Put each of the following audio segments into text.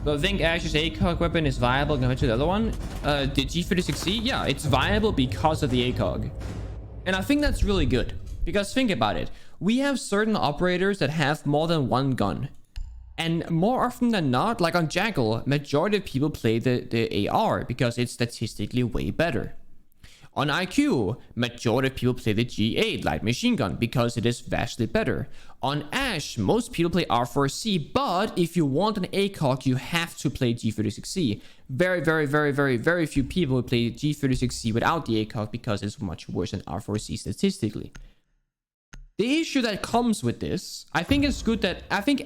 So I think Ash's ACOG weapon is viable compared to the other one. The G36C, yeah, it's viable because of the ACOG. And I think that's really good. Because think about it. We have certain operators that have more than one gun. And more often than not, like on Jackal, majority of people play the AR because it's statistically way better. On IQ, majority of people play the G8 light machine gun because it is vastly better. On Ash, most people play R4C, but if you want an ACOG, you have to play G36C. Very few people play G36C without the ACOG because it's much worse than R4C statistically. The issue that comes with this, I think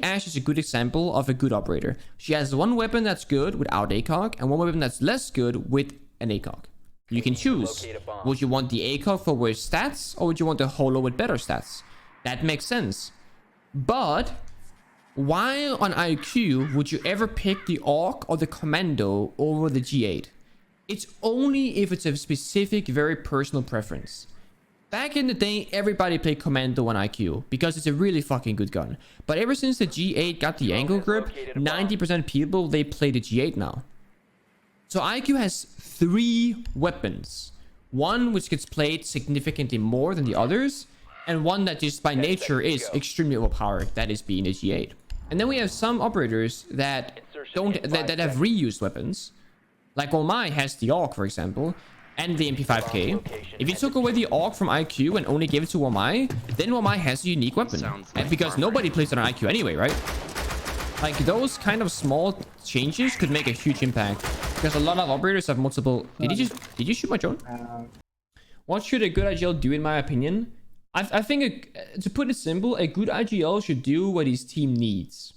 Ash is a good example of a good operator. She has one weapon that's good without ACOG and one weapon that's less good with an ACOG. You can choose. Would you want the ACOG for worse stats or would you want the holo with better stats? That makes sense. But why on IQ would you ever pick the AUG or the Commando over the G8? It's only if it's a specific, very personal preference. Back in the day, everybody played Commando on IQ because it's a really fucking good gun. But ever since the G8 got the angle grip, 90% of people, they play the G8 now. So IQ has 3 weapons. One which gets played significantly more than the others, and one that just by nature is extremely overpowered, that is being a G8. And then we have some operators that that have reused weapons. Like Omai has the AUG, for example, and the MP5K. If you took away the AUG from IQ and only gave it to Omai, then Omai has a unique weapon. And because nobody plays it on IQ anyway, right? Like, those kind of small changes could make a huge impact. Because a lot of operators have multiple... Did you shoot my drone? What should a good IGL do, in my opinion? I think, to put it simple, a good IGL should do what his team needs.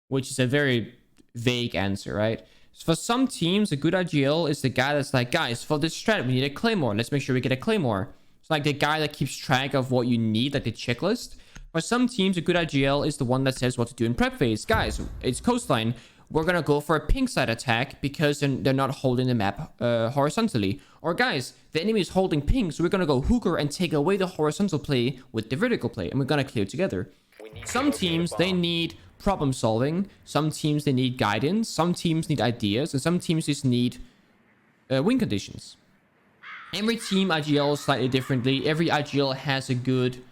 Which is a very vague answer, right? So for some teams, a good IGL is the guy that's like, guys, for this strat, we need a Claymore. Let's make sure we get a Claymore. It's like the guy that keeps track of what you need, like the checklist. For some teams, a good IGL is the one that says what to do in prep phase. Guys, it's coastline. We're gonna go for a pink side attack because they're not holding the map horizontally. Or guys, the enemy is holding pink, so we're gonna go hooker and take away the horizontal play with the vertical play, and we're gonna clear together. Some teams, they need problem solving. Some teams, they need guidance. Some teams need ideas, and some teams just need win conditions. Every team IGL slightly differently. Every IGL has a good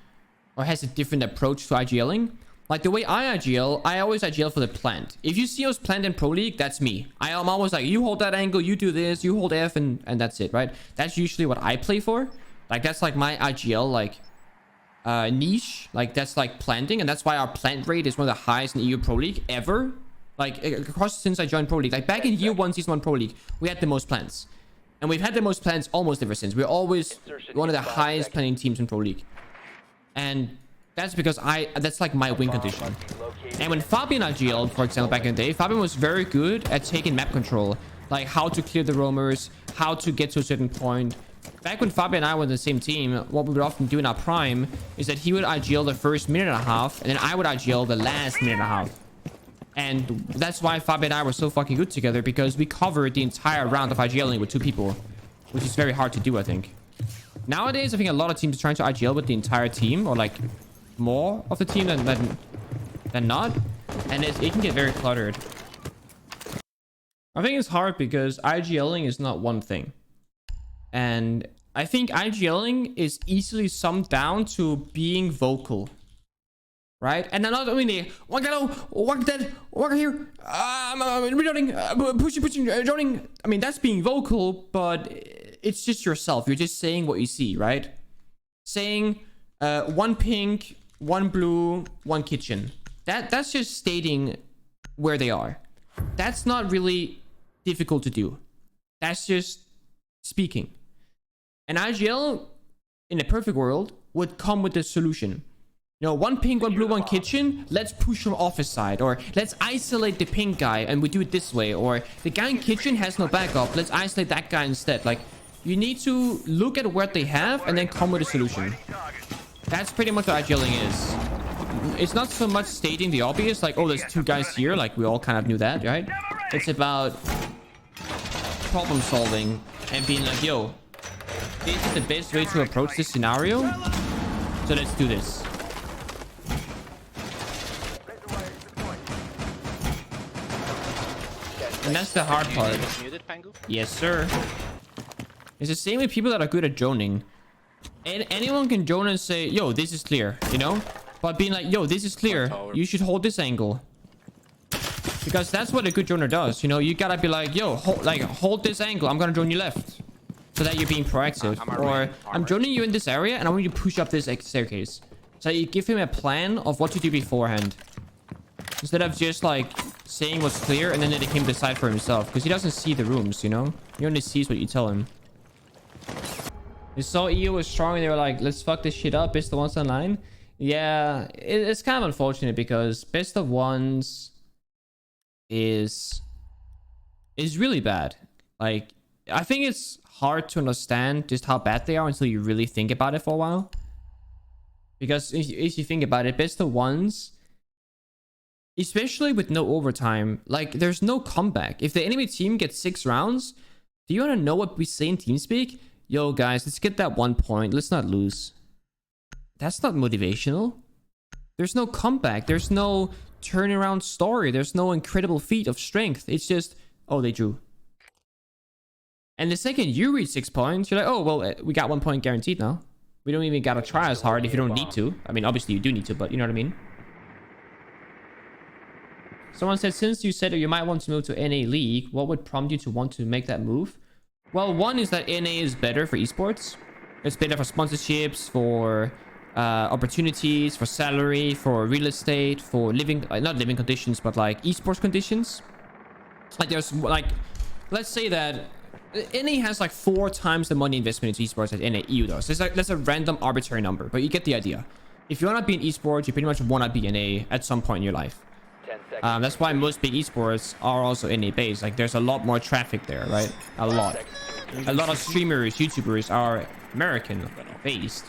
or has a different approach to IGLing. Like the way I IGL, I always IGL for the plant. If you see us plant in Pro League, that's me. I'm always like, you hold that angle, you do this, you hold F, and that's it, right? That's usually what I play for. Like, that's like my IGL, like, niche. Like, that's like planting, and that's why our plant rate is one of the highest in EU Pro League ever. Like, across since I joined Pro League. Like, back in year 1, season 1 Pro League, we had the most plants. And we've had the most plants almost ever since. We're always one of the highest planting teams in Pro League. And that's because that's like my win condition. And when Fabian IGL, for example, back in the day, Fabian was very good at taking map control. Like how to clear the roamers, how to get to a certain point. Back when Fabian and I were on the same team, what we would often do in our prime is that he would IGL the first minute and a half, and then I would IGL the last minute and a half. And that's why Fabian and I were so fucking good together, because we covered the entire round of IGLing with 2 people. Which is very hard to do, I think. Nowadays, I think a lot of teams are trying to IGL with the entire team, or like more of the team than not, and it can get very cluttered. I think it's hard because IGLing is not one thing, and I think IGLing is easily summed down to being vocal, right? And not only walk dead, walk here, reloading, pushing, joining. I mean, that's being vocal, but it's just yourself. You're just saying what you see, right? Saying 1 pink, 1 blue, 1 kitchen. That's just stating where they are. That's not really difficult to do. That's just speaking. An IGL in a perfect world would come with a solution. You know, 1 pink, 1 blue, 1 kitchen. Let's push from office side, or let's isolate the pink guy and we do it this way. Or the guy in kitchen has no backup. Let's isolate that guy instead. Like, you need to look at what they have and then come with a solution. That's pretty much what IGLing is. It's not so much stating the obvious, like, oh, there's 2 guys here. Like, we all kind of knew that, right? It's about problem solving and being like, yo, this is the best way to approach this scenario. So let's do this. And that's the hard part. Muted, Pengu? Yes, sir. It's the same with people that are good at droning. And anyone can drone and say, yo, this is clear, you know? But being like, yo, this is clear. You should hold this angle. Because that's what a good droner does, you know? You gotta be like, yo, hold this angle. I'm gonna drone you left. So that you're being proactive. Or I'm droning you in this area and I want you to push up this staircase. So you give him a plan of what to do beforehand. Instead of just like saying what's clear and then let him decide for himself. Because he doesn't see the rooms, you know? He only sees what you tell him. They saw EU was strong and they were like, let's fuck this shit up. Best of ones online. Yeah, it's kind of unfortunate because best of ones is really bad. Like, I think it's hard to understand just how bad they are until you really think about it for a while. Because if you think about it, best of ones, especially with no overtime, like there's no comeback. If the enemy team gets 6 rounds, do you want to know what we say in TeamSpeak? Yo guys, let's get that 1 point. Let's not lose. That's not motivational. There's no comeback. There's no turnaround story. There's no incredible feat of strength. It's just, oh, they drew. And the second you reach 6 points, you're like, oh, well, we got 1 point guaranteed now. We don't even gotta try as hard if you don't need to. I mean, obviously you do need to, but you know what I mean? Someone said, since you said you might want to move to NA League, what would prompt you to want to make that move? Well, one is that NA is better for esports. It's better for sponsorships, for opportunities, for salary, for real estate, for living, not living conditions, but like esports conditions. Like there's like, let's say that NA has like 4 times the money investment into esports that NA EU does. It's like, that's a random arbitrary number, but you get the idea. If you want to be in esports, you pretty much want to be NA at some point in your life. That's why most big esports are also NA based. Like there's a lot more traffic there, right? A lot of streamers, YouTubers are American based.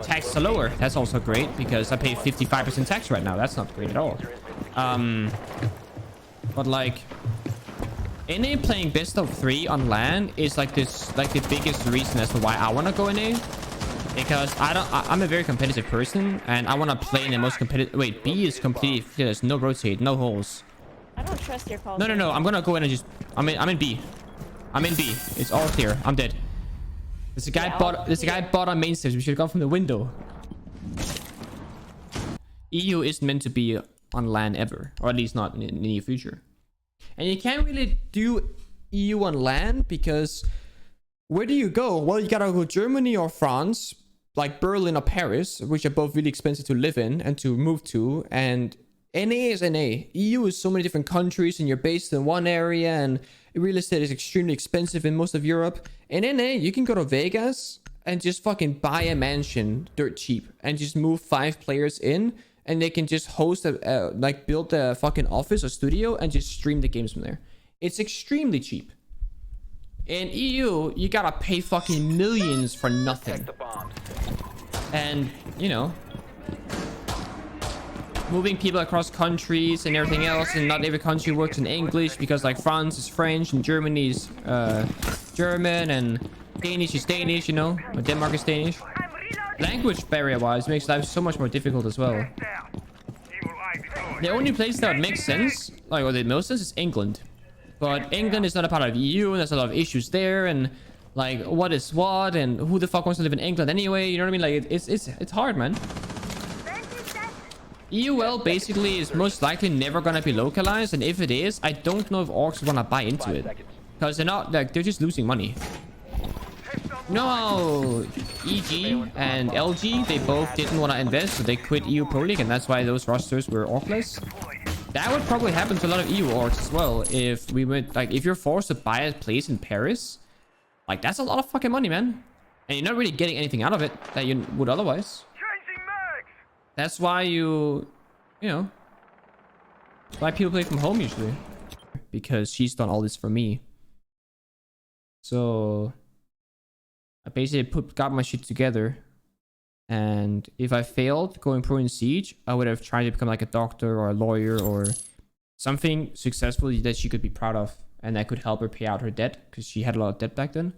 Taxes are lower. That's also great because I pay 55% tax right now. That's not great at all. But like NA playing best of 3 on LAN is like this, like the biggest reason as to why I want to go NA. Because I'm a very competitive person and I want to play in the most competitive. Wait, B is completely there's no rotate, no holes. I don't trust your calls. No. I'm gonna go in and just I'm in B. I'm in B. It's all clear. I'm dead. There's a guy bought on main stage. We should have gone from the window. EU isn't meant to be on LAN ever, or at least not in the near future. And you can't really do EU on LAN because where do you go? Well, you gotta go Germany or France, like Berlin or Paris, which are both really expensive to live in and to move to. And NA is NA. EU is so many different countries and you're based in one area and real estate is extremely expensive in most of Europe. In NA, you can go to Vegas and just fucking buy a mansion dirt cheap and just move 5 players in and they can just host like build a fucking office or studio and just stream the games from there. It's extremely cheap. In EU, you gotta pay fucking millions for nothing. And, you know, moving people across countries and everything else, and not every country works in English because like France is French and Germany is German and Danish is Danish, you know, or Denmark is Danish. Language barrier wise makes life so much more difficult as well. The only place that would make sense, like or the most sense, is England. But England is not a part of EU and there's a lot of issues there and like what is what and who the fuck wants to live in England anyway, you know what I mean? Like it's hard, man. EUL basically is most likely never gonna be localized, and if it is, I don't know if orcs wanna buy into it. Because they're not like they're just losing money. You know how EG and LG, they both didn't want to invest, so they quit EU Pro League, and that's why those rosters were orcless. That would probably happen to a lot of EU orcs as well if we went like if you're forced to buy a place in Paris, like that's a lot of fucking money, man. And you're not really getting anything out of it that you would otherwise. That's why you know, that's why people play from home usually. Because she's done all this for me. So I basically got my shit together. And if I failed going pro in Siege, I would have tried to become like a doctor or a lawyer or something successful that she could be proud of. And that could help her pay out her debt because she had a lot of debt back then.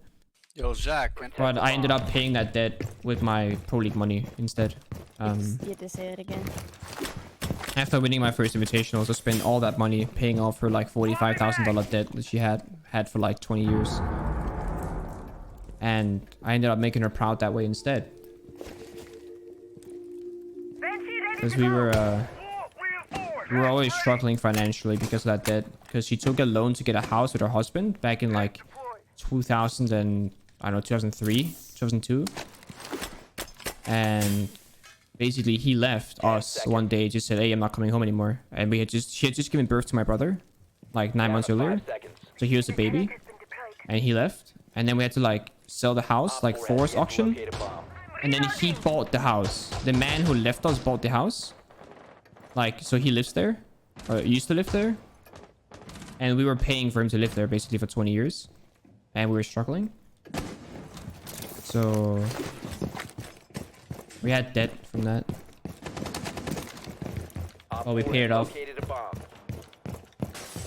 Yo, Zach. But I ended up paying that debt with my Pro League money instead. You had to say it again. After winning my first invitational, I spent all that money paying off her like $45,000 debt that she had for like 20 years. And I ended up making her proud that way instead. Because we were always struggling financially because of that debt. Because she took a loan to get a house with her husband back in like 2000 and I don't know, 2003, 2002. And basically he left us one day, just said, hey, I'm not coming home anymore. And she had just given birth to my brother like 9 months earlier. So he was a baby and he left. And then we had to like sell the house, like forced auction. And then he bought the house. The man who left us bought the house. Like, so he lives there, or used to live there. And we were paying for him to live there basically for 20 years. And we were struggling. So we had debt from that. Well, we paid it off.